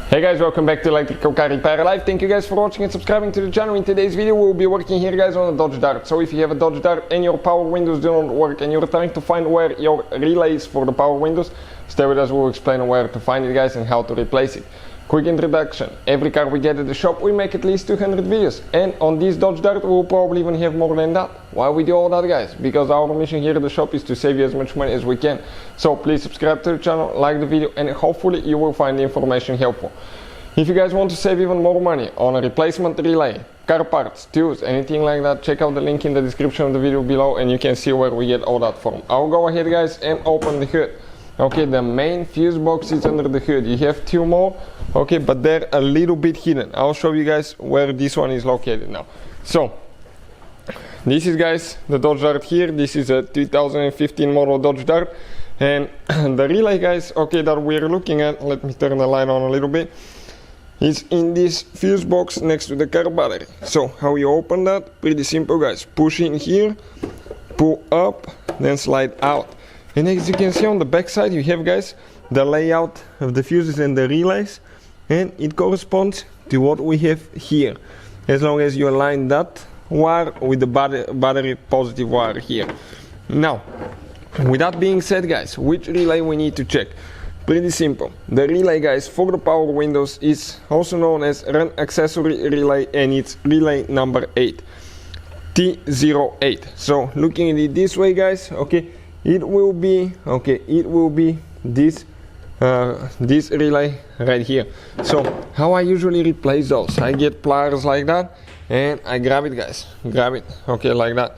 Hey guys, welcome back to Electrical Car Repair Live. Thank you guys for watching and subscribing to the channel. In today's video we'll be working here guys on a Dodge Dart. So if you have a Dodge Dart and your power windows do not work and you're trying to find where your relay is for the power windows, stay with us, we'll explain where to find it guys and how to replace it. Quick introduction: every car we get at the shop we make at least 200 videos, and on this Dodge Dart we'll probably even have more than that. Why we do all that guys? Because our mission here at the shop is to save you as much money as we can. So please subscribe to the channel, like the video, and hopefully you will find the information helpful. If you guys want to save even more money on a replacement relay, car parts, tools, anything like that, check out the link in the description of the video below and you can see where we get all that from. I'll go ahead guys and open the hood. Okay, the main fuse box is under the hood. You have two more, okay, but they're a little bit hidden. I'll show you guys where this one is located now. So, this is guys the Dodge Dart here. This is a 2015 model Dodge Dart. And the relay guys, okay, that we're looking at, let me turn the light on a little bit. It's in this fuse box next to the car battery. So how you open that? Pretty simple guys. Push in here, pull up, then slide out. And as you can see on the back side you have guys the layout of the fuses and the relays, and it corresponds to what we have here, as long as you align that wire with the battery positive wire here. Now with that being said guys, which relay we need to check? Pretty simple. The relay guys for the power windows is also known as run accessory relay, and it's relay number 8, T08. So looking at it this way guys, okay, it will be this this relay right here. So how I usually replace those, I get pliers like that and I grab it guys, okay, like that.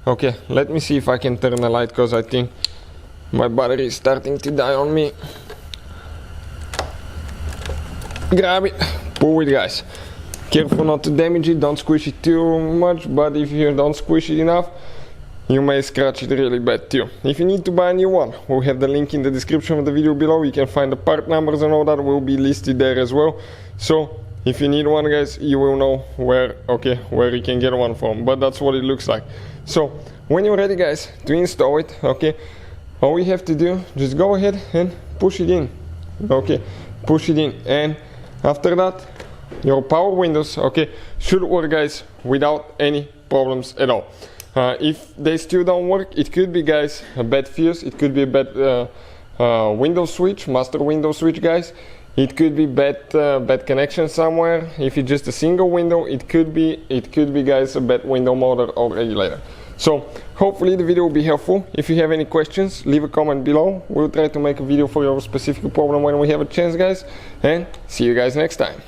Okay, let me see if I can turn the light because I think my battery is starting to die on me. Grab it, pull it guys. Careful not to damage it, don't squish it too much, but if you don't squish it enough, you may scratch it really bad too. If you need to buy a new one, we'll have the link in the description of the video below. You can find the part numbers and all that will be listed there as well. So if you need one guys, you will know where you can get one from, but that's what it looks like. So when you're ready guys to install it, okay, all we have to do, just go ahead and push it in. Okay, push it in, and after that your power windows, okay, should work guys without any problems at all. If they still don't work, it could be guys a bad fuse, it could be a bad window switch, master window switch guys. It could be bad connection somewhere. If it's just a single window, it could be guys a bad window motor or regulator. So hopefully the video will be helpful. If you have any questions, leave a comment below. We'll try to make a video for your specific problem when we have a chance guys, and see you guys next time.